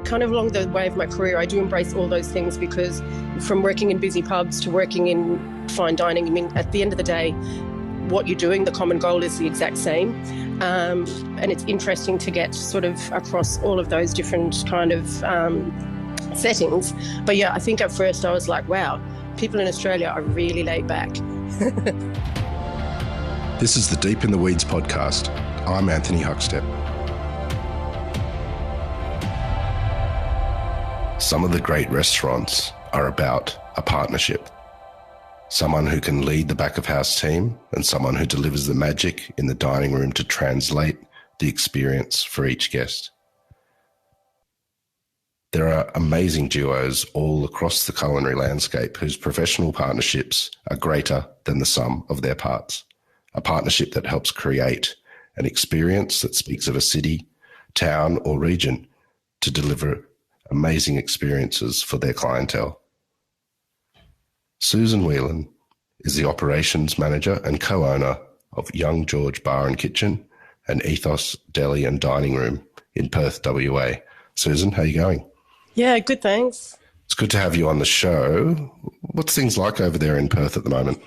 kind of along the way of my career, I do embrace all those things, because from working in busy pubs to working in fine dining, I mean, at the end of the day, what you're doing, the common goal is the exact same. And it's interesting to get sort of across all of those different kind of settings. But yeah, I think at first I was like, wow, people in Australia are really laid back. This is the Deep in the Weeds podcast. I'm Anthony Huckstep. Some of the great restaurants are about a partnership. Someone who can lead the back of house team and someone who delivers the magic in the dining room to translate the experience for each guest. There are amazing duos all across the culinary landscape whose professional partnerships are greater than the sum of their parts. A partnership that helps create an experience that speaks of a city, town, or region to deliver amazing experiences for their clientele. Susan Whelan is the operations manager and co-owner of Young George Bar and Kitchen and Ethos Deli and Dining Room in Perth, WA. Susan, how are you going? Yeah, good, thanks. It's good to have you on the show. What's things like over there in Perth at the moment?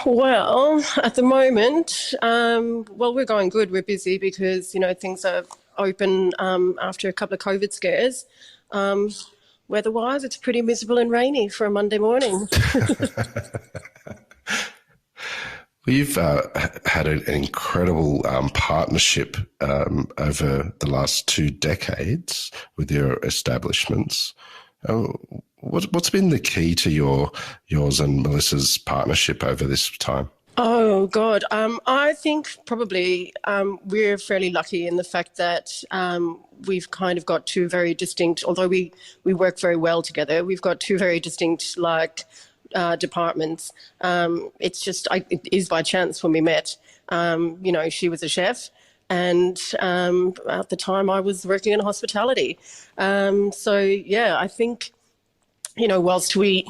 Well, at the moment, we're going good. We're busy because, things are open after a couple of COVID scares. Weather-wise, it's pretty miserable and rainy for a Monday morning. We've had an incredible partnership over the last 2 decades with your establishments. What's been the key to yours and Melissa's partnership over this time? Oh, God. I think probably we're fairly lucky in the fact that we've kind of got two very distinct, although we work very well together, we've got two very distinct, departments. It is by chance when we met. She was a chef, and at the time I was working in hospitality. I think, whilst we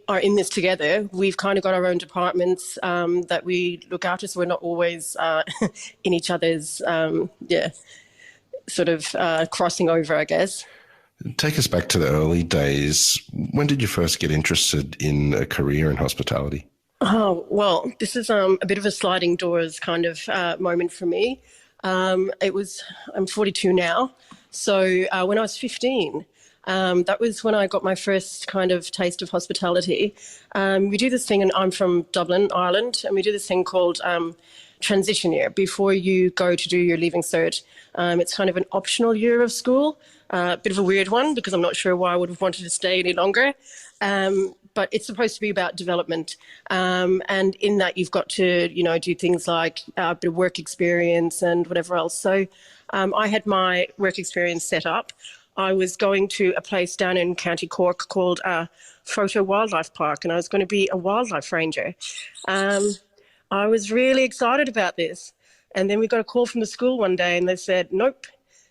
are in this together, we've kind of got our own departments that we look after, so we're not always in each other's, crossing over, I guess. Take us back to the early days. When did you first get interested in a career in hospitality? Oh, well, this is a bit of a sliding doors kind of moment for me. I'm 42 now, so when I was 15, that was when I got my first kind of taste of hospitality. We do this thing, and I'm from Dublin, Ireland, and we do this thing called transition year before you go to do your leaving cert. It's kind of an optional year of school, a bit of a weird one because I'm not sure why I would have wanted to stay any longer. But it's supposed to be about development. And in that you've got to, do things like a bit of work experience and whatever else. So I had my work experience set up. I was going to a place down in County Cork called Photo Wildlife Park, and I was going to be a wildlife ranger. I was really excited about this. And then we got a call from the school one day and they said, nope,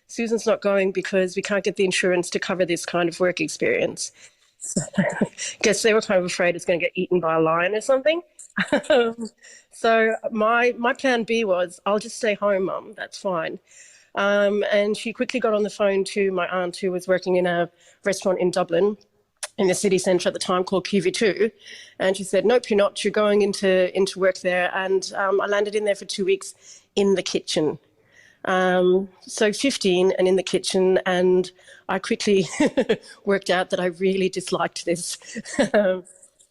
Susan's not going because we can't get the insurance to cover this kind of work experience. So, I guess they were kind of afraid it's going to get eaten by a lion or something. So my plan B was, I'll just stay home, Mum, that's fine. And she quickly got on the phone to my aunt who was working in a restaurant in Dublin in the city centre at the time called QV2. And she said, nope, you're not. You're going into work there. And I landed in there for 2 weeks in the kitchen. So 15 and in the kitchen. And I quickly worked out that I really disliked this.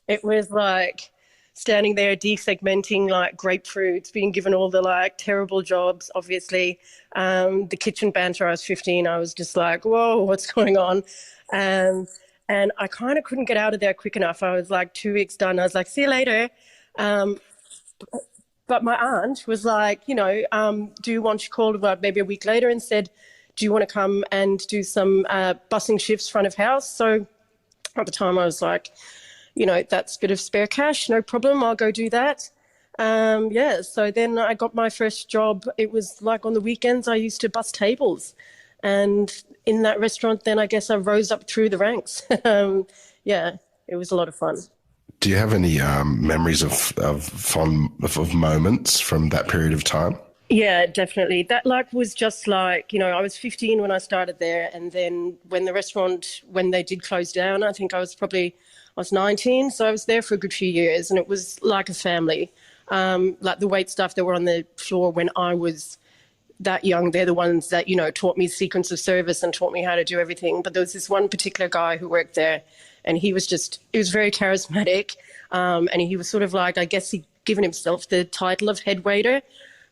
It was like standing there desegmenting like grapefruits, being given all the terrible jobs, obviously. The kitchen banter, I was 15, I was just like, whoa, what's going on? And I kind of couldn't get out of there quick enough. I was 2 weeks done. I was like, see you later. But my aunt was like, she called maybe a week later and said, do you want to come and do some bussing shifts front of house? So at the time I was like, that's a bit of spare cash, no problem, I'll go do that. So then I got my first job. It was on the weekends I used to bus tables. And in that restaurant, then I guess I rose up through the ranks. It was a lot of fun. Do you have any memories of fond moments from that period of time? Yeah, definitely. That like was just like, I was 15 when I started there, and then when the restaurant, when they did close down, I was 19, so I was there for a good few years, and it was like a family. Like the wait staff that were on the floor when I was that young, they're the ones that, taught me sequence of service and taught me how to do everything. But there was this one particular guy who worked there, and he was very charismatic. And he was sort of like, I guess he'd given himself the title of head waiter.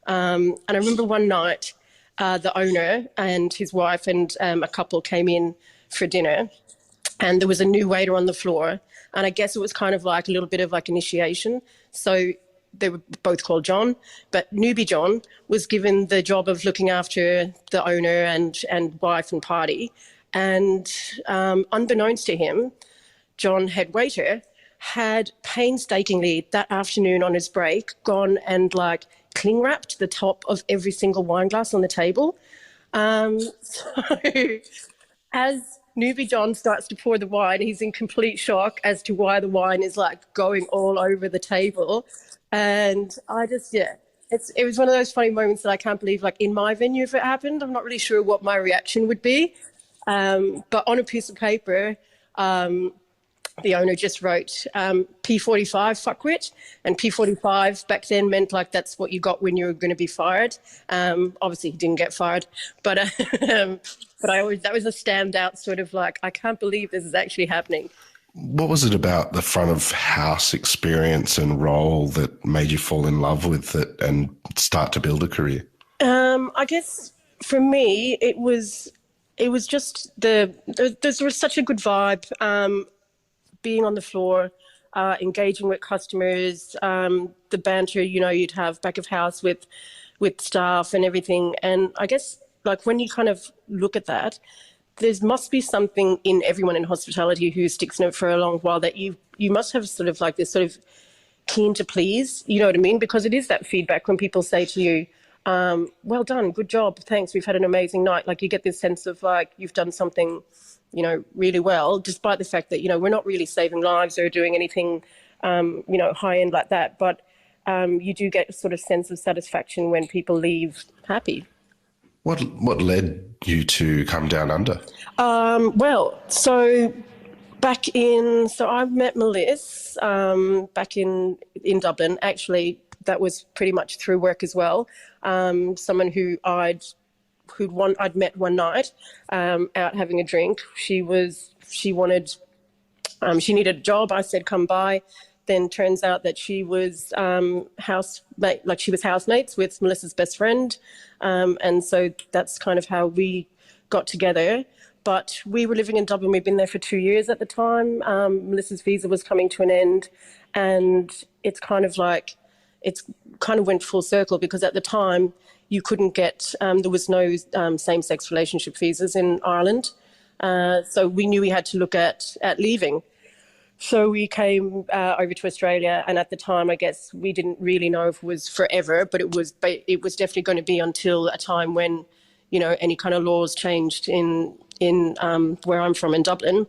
And I remember one night, the owner and his wife and a couple came in for dinner, and there was a new waiter on the floor. And I guess it was kind of like a little bit of like initiation. So they were both called John, but newbie John was given the job of looking after the owner and wife and party. And unbeknownst to him, John, head waiter, had painstakingly that afternoon on his break gone and like cling wrapped the top of every single wine glass on the table. So as newbie John starts to pour the wine, he's in complete shock as to why the wine is like going all over the table. And I just, yeah, it was one of those funny moments that I can't believe, like in my venue, if it happened, I'm not really sure what my reaction would be. But on a piece of paper, the owner just wrote P45 fuckwit, and P45 back then meant like that's what you got when you were going to be fired. Obviously he didn't get fired, but that was a standout sort of like, I can't believe this is actually happening. What was it about the front of house experience and role that made you fall in love with it and start to build a career? I guess for me it was just there was such a good vibe. Being on the floor, engaging with customers, the banter, you'd have back of house with staff and everything. And I guess like when you kind of look at that, there must be something in everyone in hospitality who sticks in it for a long while that you must have sort of like this sort of keen to please, you know what I mean? Because it is that feedback when people say to you, well done, good job, thanks, we've had an amazing night. Like you get this sense of like you've done something really well, despite the fact that, we're not really saving lives or doing anything, high end like that. But you do get a sort of sense of satisfaction when people leave happy. What led you to come down under? So I met Melissa back in Dublin. Actually, that was pretty much through work as well. Someone who I'd met one night out having a drink. She needed a job. I said, come by. Then turns out that she was housemates with Melissa's best friend. And so that's kind of how we got together. But we were living in Dublin. We'd been there for 2 years at the time. Melissa's visa was coming to an end. And it's kind of went full circle because at the time, you couldn't get, there was no same-sex relationship visas in Ireland. So we knew we had to look at leaving. So we came over to Australia, and at the time, I guess we didn't really know if it was forever, but it was definitely going to be until a time when, any kind of laws changed in where I'm from in Dublin.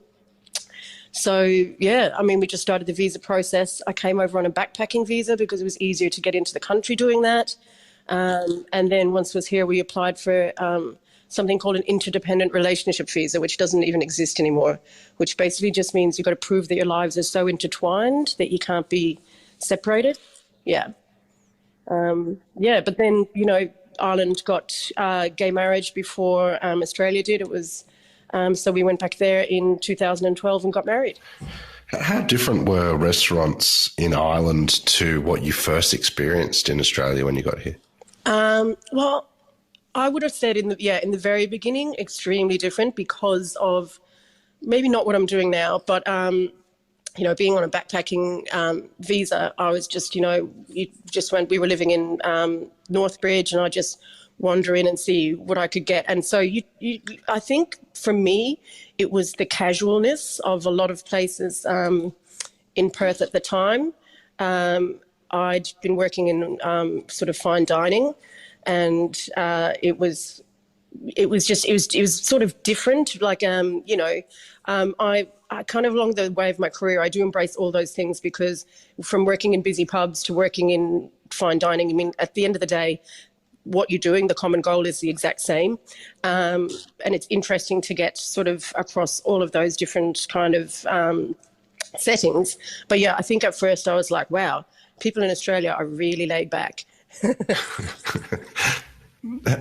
So, yeah, we just started the visa process. I came over on a backpacking visa because it was easier to get into the country doing that. And then once I was here, we applied for something called an interdependent relationship visa, which doesn't even exist anymore, which basically just means you've got to prove that your lives are so intertwined that you can't be separated. Yeah. But then, Ireland got gay marriage before Australia did. It was so we went back there in 2012 and got married. How different were restaurants in Ireland to what you first experienced in Australia when you got here? Well, I would have said in the very beginning, extremely different because of maybe not what I'm doing now, but, being on a backpacking visa, I was just, we were living in Northbridge, and I just wander in and see what I could get. And so I think for me, it was the casualness of a lot of places in Perth at the time. I'd been working in sort of fine dining, and it was sort of different. Like, I kind of along the way of my career, I do embrace all those things because from working in busy pubs to working in fine dining, at the end of the day, what you're doing, the common goal is the exact same. And it's interesting to get sort of across all of those different kind of settings. But yeah, I think at first I was like, wow, people in Australia are really laid back.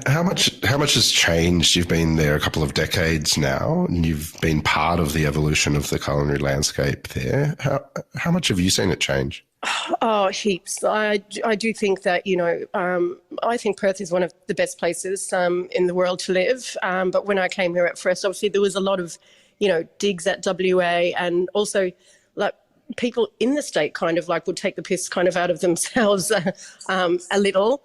How much has changed? You've been there a couple of decades now, and you've been part of the evolution of the culinary landscape there. How much have you seen it change? Oh, heaps. I do think that, I think Perth is one of the best places in the world to live. But when I came here at first, obviously there was a lot of, digs at WA, and also like people in the state kind of like would take the piss kind of out of themselves a little.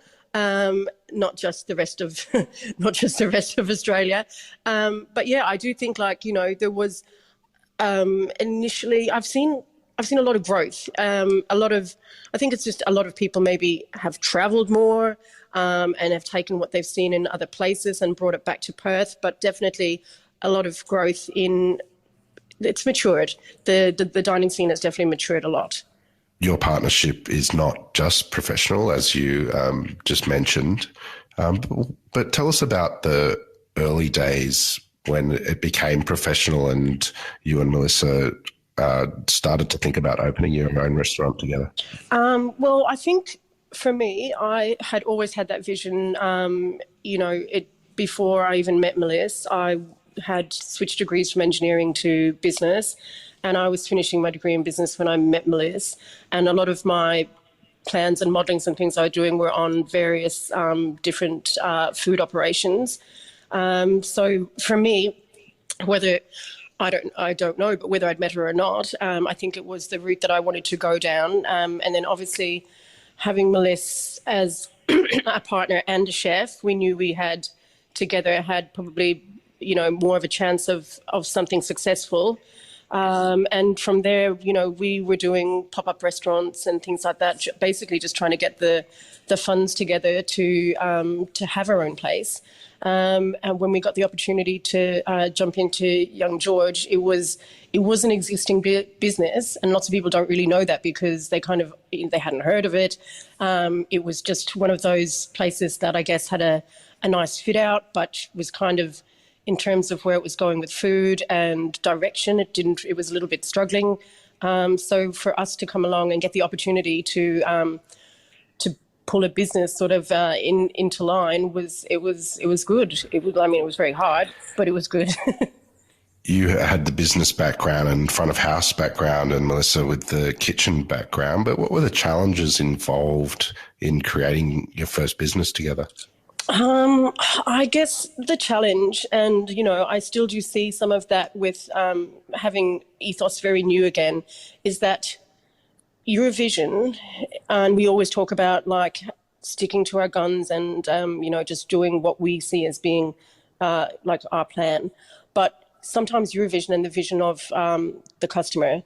Not just the rest of Australia. But yeah, I do think there was initially I've seen a lot of growth. I think it's just a lot of people maybe have travelled more and have taken what they've seen in other places and brought it back to Perth. But definitely a lot of growth it's matured. The dining scene has definitely matured a lot. Your partnership is not just professional, as you just mentioned, but tell us about the early days when it became professional and you and Melissa started to think about opening your own restaurant together. Well, I think for me, I had always had that vision. Before I even met Melissa, I had switched degrees from engineering to business. And I was finishing my degree in business when I met Melissa. And a lot of my plans and modelings and things I was doing were on various different food operations. So for me, whether I don't know, but whether I'd met her or not, I think it was the route that I wanted to go down. And then obviously having Melissa as a partner and a chef, we knew we had together had probably, more of a chance of something successful. And from there, we were doing pop-up restaurants and things like that, basically just trying to get the funds together to have our own place. And when we got the opportunity to jump into Young George, it was an existing business, and lots of people don't really know that because they hadn't heard of it. It was just one of those places that I guess had a nice fit out, but was kind of, in terms of where it was going with food and direction, it was a little bit struggling. So for us to come along and get the opportunity to pull a business sort of into line was good. It was very hard, but it was good. You had the business background and front of house background, and Melissa with the kitchen background, but what were the challenges involved in creating your first business together? I guess the challenge, and, I still do see some of that with having Ethos very new again, is that your vision, and we always talk about like sticking to our guns and, just doing what we see as being like our plan. But sometimes your vision and the vision of the customer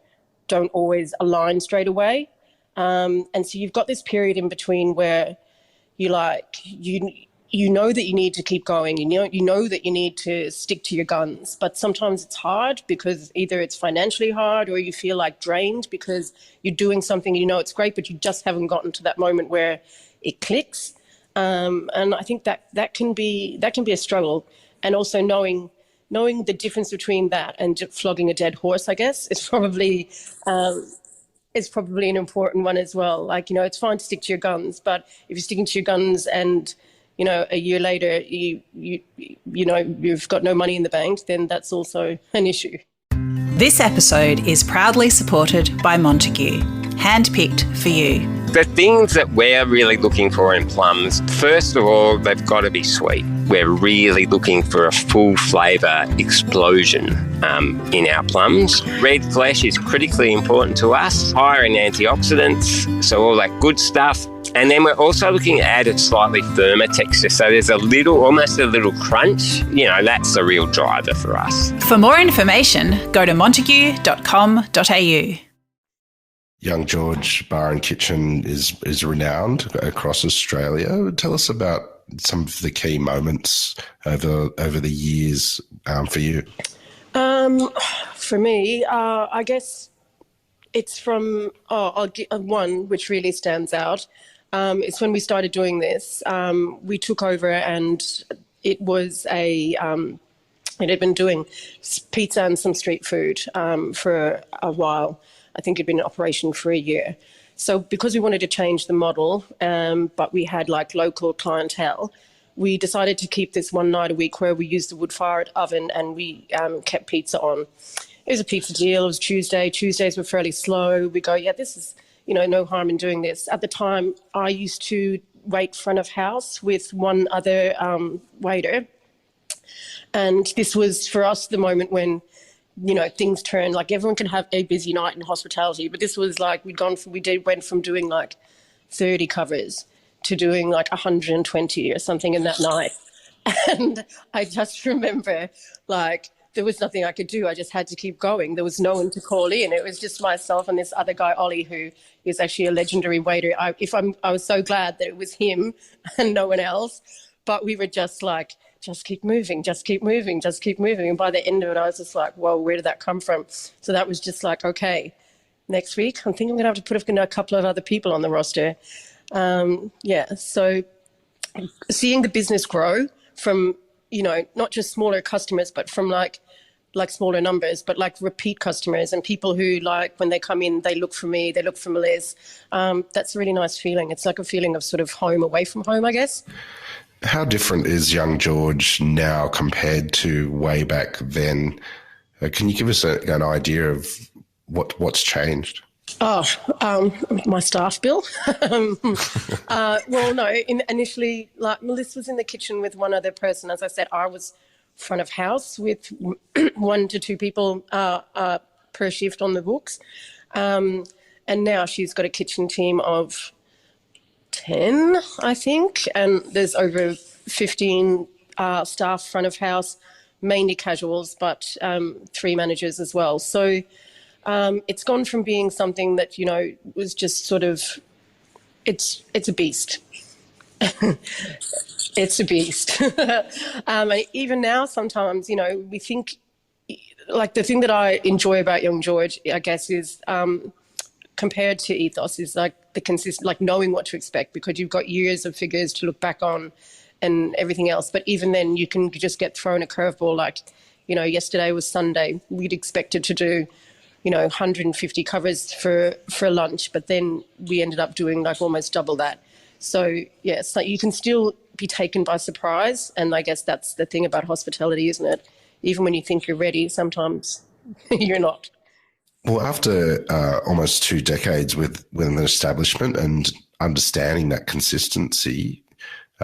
don't always align straight away. And so you've got this period in between where you know that you need to keep going, you know that you need to stick to your guns, but sometimes it's hard because either it's financially hard or you feel like drained because you're doing something, it's great, but you just haven't gotten to that moment where it clicks. And I think that can be a struggle. And also knowing the difference between that and flogging a dead horse, I guess, is probably an important one as well. Like, it's fine to stick to your guns, but if you're sticking to your guns and a year later, you've got no money in the bank, then that's also an issue. This episode is proudly supported by Montague, handpicked for you. The things that we're really looking for in plums, first of all, they've got to be sweet. We're really looking for a full flavour explosion in our plums. Red flesh is critically important to us, higher in antioxidants, so all that good stuff. And then we're also looking at a slightly firmer texture. So there's almost a little crunch. That's the real driver for us. For more information, go to montague.com.au. Young George Bar and Kitchen is renowned across Australia. Tell us about some of the key moments over the years for you. For me, I guess it's from I'll give one which really stands out. it's when we started doing this. We took over, and it was it had been doing pizza and some street food for a while. I think it'd been in operation for a year. So because we wanted to change the model, but we had like local clientele, we decided to keep this one night a week where we used the wood-fired oven, and we kept pizza on. It was a pizza deal. It was Tuesday. Tuesdays were fairly slow. We go, yeah, this is, no harm in doing this. At the time, I used to wait front of house with one other waiter. And this was, for us, the moment when, things turned. Like, everyone can have a busy night in hospitality, but this was like went from doing like 30 covers to doing like 120 or something in that night. And I just remember, like, there was nothing I could do. I just had to keep going. There was no one to call in. It was just myself and this other guy, Ollie, who is actually a legendary waiter. I was so glad that it was him and no one else. But we were just like, just keep moving, just keep moving, just keep moving. And by the end of it, I was just like, whoa, where did that come from? So that was just like, okay, next week, I think I'm going to have to put a couple of other people on the roster. So seeing the business grow from, not just smaller customers, but from like smaller numbers, but like repeat customers and people who, like, when they come in, they look for me, they look for Melissa. That's a really nice feeling. It's like a feeling of sort of home away from home, I guess. How different is young George now compared to way back then? Can you give us an idea of what's changed? My staff bill. Well, no, initially, like, Melissa was in the kitchen with one other person. As I said, I was front of house with 1 to 2 people per shift on the books. And now she's got a kitchen team of 10, I think, and there's over 15 staff front of house, mainly casuals, but 3 managers as well. So it's gone from being something that, was just sort of, it's a beast. It's a beast. And even now, sometimes, we think, like, the thing that I enjoy about young George, I guess, is compared to Ethos, is like like knowing what to expect, because you've got years of figures to look back on and everything else. But even then, you can just get thrown a curveball. Like, yesterday was Sunday. We'd expected to do 150 covers for lunch, but then we ended up doing like almost double that. So yeah, so you can still be taken by surprise, and I guess that's the thing about hospitality, isn't it? Even when you think you're ready, sometimes you're not. Well, after almost 2 decades with an establishment and understanding that consistency,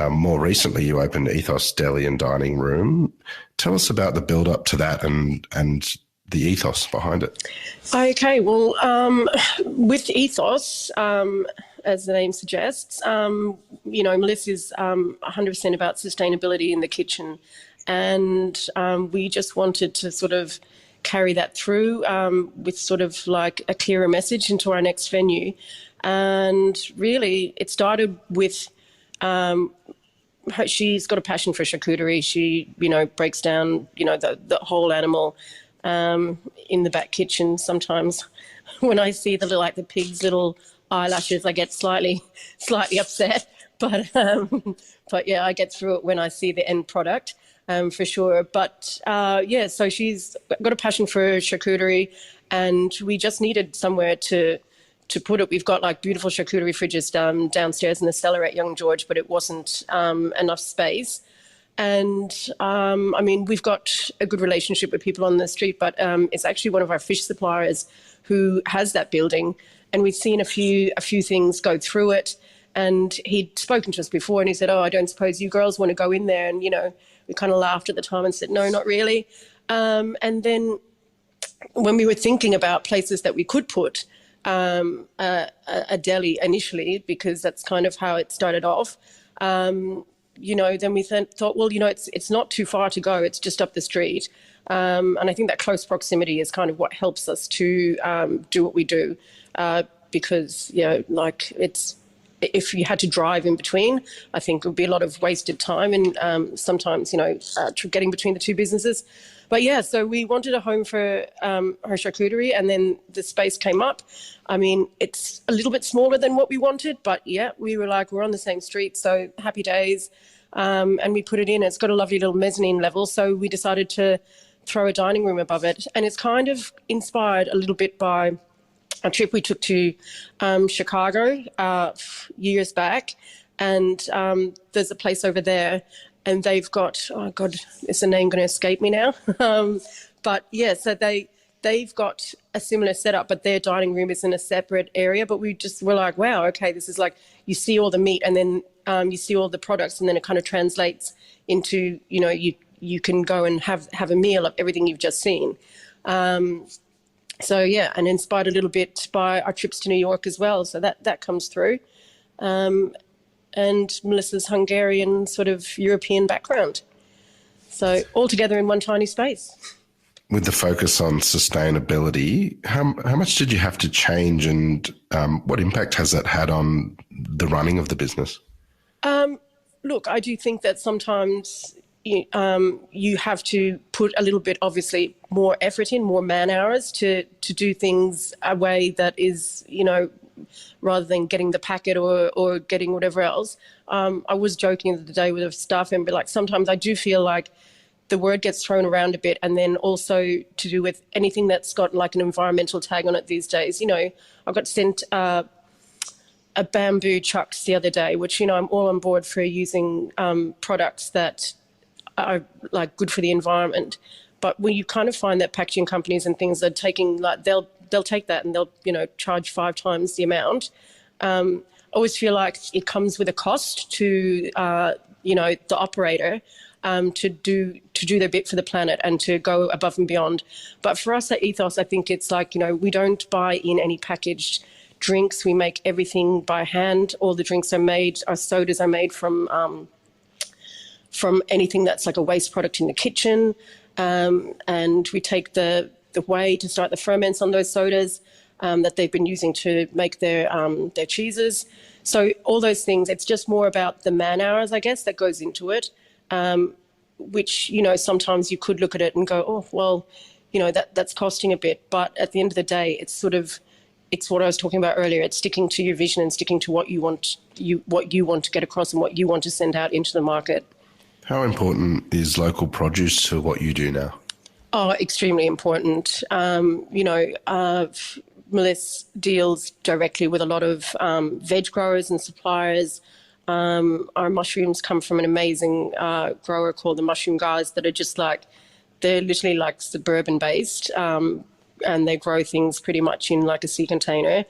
more recently you opened Ethos Deli and Dining Room. Tell us about the build up to that and the ethos behind it. Okay, well, with Ethos, as the name suggests, Melissa is 100% about sustainability in the kitchen, and we just wanted to sort of carry that through with sort of like a clearer message into our next venue. And really, it started with she's got a passion for charcuterie. She, breaks down, the whole animal in the back kitchen. Sometimes when I see the pig's little eyelashes, I get slightly upset. But yeah, I get through it when I see the end product, for sure. But so she's got a passion for charcuterie, and we just needed somewhere to put it. We've got like beautiful charcuterie fridges downstairs in the cellar at Young George, but it wasn't enough space. And we've got a good relationship with people on the street, but it's actually one of our fish suppliers who has that building, and we've seen a few things go through it. And he'd spoken to us before, and he said, "Oh, I don't suppose you girls want to go in there?" And we kind of laughed at the time and said, "No, not really." And then when we were thinking about places that we could put a deli initially, because that's kind of how it started off. Then we thought, well, it's not too far to go. It's just up the street. And I think that close proximity is kind of what helps us to do what we do. Because, if you had to drive in between, I think it would be a lot of wasted time and sometimes, getting between the two businesses. But yeah, so we wanted a home for her charcuterie, and then the space came up. I mean, it's a little bit smaller than what we wanted, but yeah, we were like, we're on the same street, so happy days. And we put it in. It's got a lovely little mezzanine level, so we decided to throw a dining room above it. And it's kind of inspired a little bit by a trip we took to Chicago years back. And there's a place over there, and they've got, oh God, is the name going to escape me now? But yeah, so they've got a similar setup, but their dining room is in a separate area. But we just were like, wow, okay, this is like, you see all the meat, and then you see all the products, and then it kind of translates into, you know, you can go and have a meal of everything you've just seen. So yeah, and inspired a little bit by our trips to New York as well. So that comes through. And Melissa's Hungarian sort of European background. So all together in one tiny space. With the focus on sustainability, how much did you have to change, and what impact has that had on the running of the business? Look, I do think that sometimes you have to put a little bit, obviously, more effort in, more man hours to do things a way that is, you know, rather than getting the packet or getting whatever else. I was joking the other day with a staff member, like sometimes I do feel like the word gets thrown around a bit, and then also to do with anything that's got like an environmental tag on it these days. You know, I got sent a bamboo chucks the other day, which, you know, I'm all on board for using products that are like good for the environment. But when you kind of find that packaging companies and things are taking, like they'll take that and they'll, you know, charge 5 times the amount. I always feel like it comes with a cost to, you know, the operator to do their bit for the planet and to go above and beyond. But for us at Ethos, I think it's like, you know, we don't buy in any packaged drinks. We make everything by hand. All the drinks are made, our sodas are made from anything that's like a waste product in the kitchen. And we take the whey to start the ferments on those sodas that they've been using to make their cheeses. So all those things, it's just more about the man hours, I guess, that goes into it, which, you know, sometimes you could look at it and go, oh, well, you know, that's costing a bit. But at the end of the day, it's sort of, it's what I was talking about earlier. It's sticking to your vision and sticking to what you want to get across and what you want to send out into the market. How important is local produce to what you do now? Oh, extremely important. You know, Melissa deals directly with a lot of veg growers and suppliers. Our mushrooms come from an amazing grower called the Mushroom Guys that are just like, they're literally like suburban based, and they grow things pretty much in like a sea container.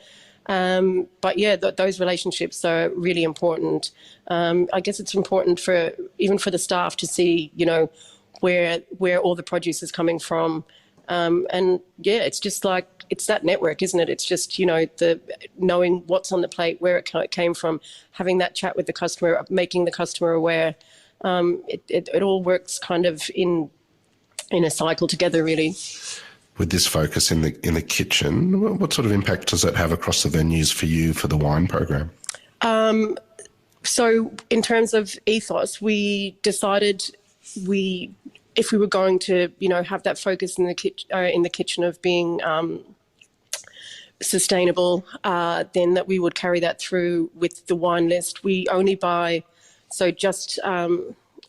But yeah, those relationships are really important. I guess it's important for even for the staff to see, you know, where all the produce is coming from. And yeah, it's just like, it's that network, isn't it? It's just, you know, the knowing what's on the plate, where it came from, having that chat with the customer, making the customer aware. It all works kind of in a cycle together, really. With this focus in the kitchen, what sort of impact does that have across the venues for you for the wine program? So in terms of Ethos, we decided if we were going to, you know, have that focus in the kitchen of being sustainable, then that we would carry that through with the wine list. We only buy, so just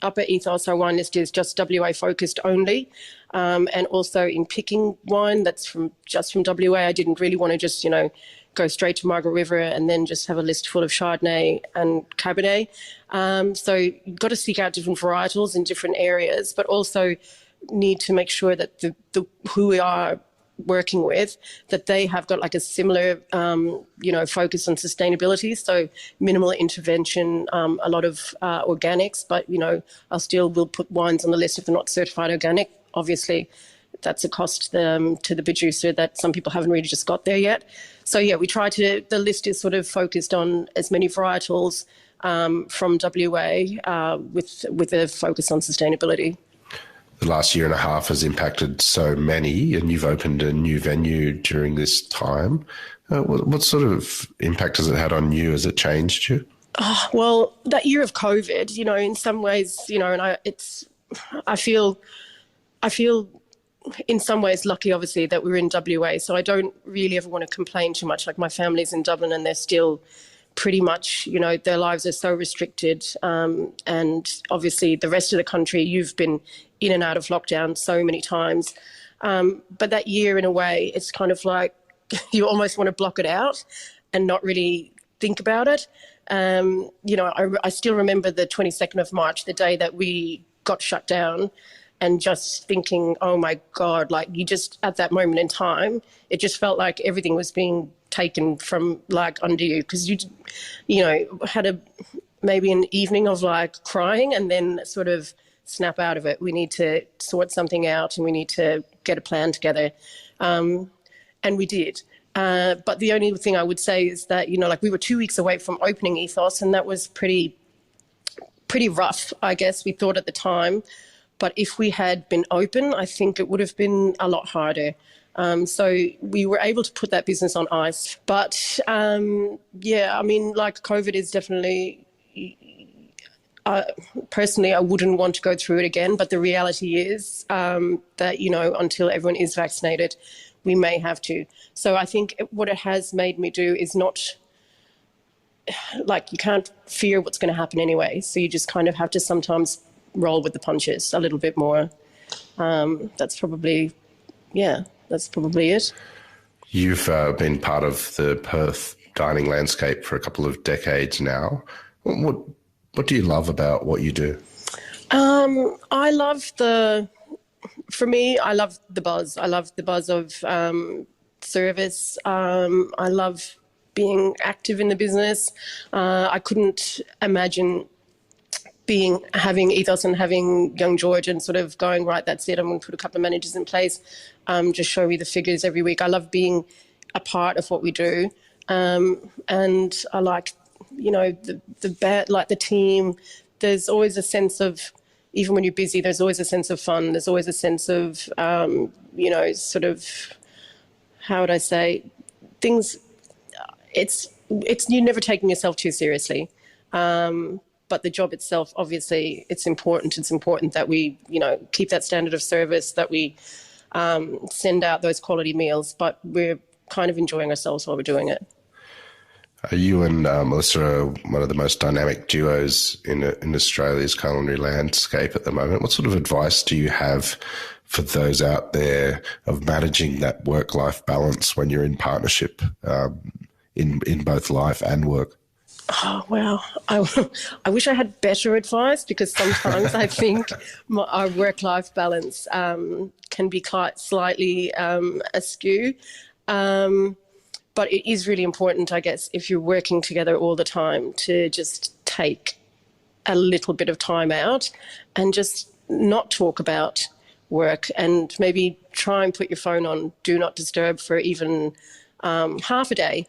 up at Ethos, our wine list is just WA focused only. And also in picking wine that's from WA, I didn't really want to just, you know, go straight to Margaret River and then just have a list full of Chardonnay and Cabernet. So you've got to seek out different varietals in different areas, but also need to make sure that the who we are working with, that they have got like a similar, you know, focus on sustainability. So minimal intervention, a lot of organics, but, you know, I still will put wines on the list if they're not certified organic. Obviously, that's a cost to the producer that some people haven't really just got there yet. So yeah, we try to, the list is sort of focused on as many varietals from WA with a focus on sustainability. The last year and a half has impacted so many, and you've opened a new venue during this time. What sort of impact has it had on you? Has it changed you? Oh, well, that year of COVID, you know, in some ways, you know, and I feel in some ways lucky, obviously, that we were in WA. So I don't really ever want to complain too much. Like, my family's in Dublin and they're still pretty much, their lives are so restricted. And obviously the rest of the country, you've been in and out of lockdown so many times. But that year, in a way, it's kind of like you almost want to block it out and not really think about it. I still remember the 22nd of March, the day that we got shut down, and just thinking, oh my God, like, you just, at that moment in time, it just felt like everything was being taken from, like, under you, because you had maybe an evening of like crying and then sort of snap out of it. We need to sort something out and we need to get a plan together. And we did. But the only thing I would say is that, we were 2 weeks away from opening Ethos, and that was pretty rough, I guess, we thought at the time. But if we had been open, I think it would have been a lot harder. So we were able to put that business on ice. But, COVID is definitely, personally, I wouldn't want to go through it again. But the reality is that, until everyone is vaccinated, we may have to. So I think what it has made me do is not, like, you can't fear what's going to happen anyway. So you just kind of have to sometimes roll with the punches a little bit more. That's probably it. You've been part of the Perth dining landscape for a couple of decades now. What do you love about what you do? I love the buzz. I love the buzz of service. I love being active in the business. I couldn't imagine having Ethos and having young George and sort of going, right, that's it, I'm going to put a couple of managers in place, just show me the figures every week. I love being a part of what we do. And I like, the team. There's always a sense of, even when you're busy, there's always a sense of fun. There's always a sense of, sort of, how would I say, things, it's you're never taking yourself too seriously. But the job itself, obviously, it's important. It's important that we, keep that standard of service, that we send out those quality meals, but we're kind of enjoying ourselves while we're doing it. You and Melissa are one of the most dynamic duos in Australia's culinary landscape at the moment. What sort of advice do you have for those out there of managing that work-life balance when you're in partnership in both life and work? Oh, wow. I wish I had better advice, because sometimes I think our work-life balance can be quite slightly askew. But it is really important, I guess, if you're working together all the time, to just take a little bit of time out and just not talk about work, and maybe try and put your phone on Do Not Disturb for even half a day.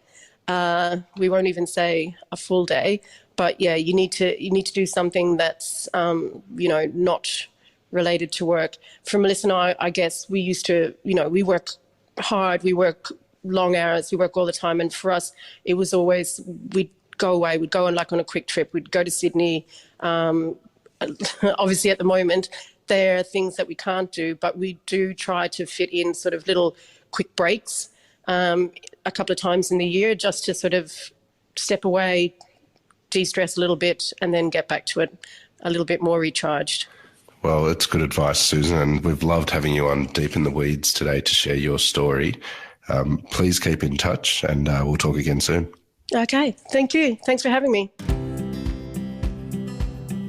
We won't even say a full day, but yeah, you need to do something that's not related to work. For Melissa and I guess we used to, we work hard, we work long hours, we work all the time, and for us it was always, we'd go away, we'd go on a quick trip, we'd go to Sydney. Obviously at the moment there are things that we can't do, but we do try to fit in sort of little quick breaks a couple of times in the year, just to sort of step away, de-stress a little bit, and then get back to it a little bit more recharged. Well, it's good advice, Susan, and we've loved having you on Deep in the Weeds today to share your story. Please keep in touch, and we'll talk again soon. Okay, thank you. Thanks for having me.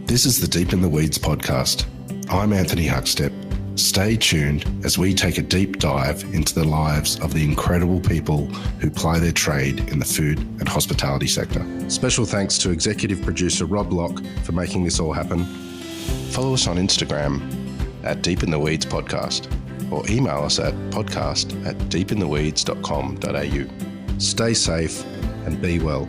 This is the Deep in the Weeds podcast. I'm Anthony Huckstep. Stay tuned as we take a deep dive into the lives of the incredible people who ply their trade in the food and hospitality sector. Special thanks to executive producer Rob Locke for making this all happen. Follow us on Instagram at Deep in the Weeds Podcast, or email us at podcast@deepintheweeds.com.au. Stay safe and be well.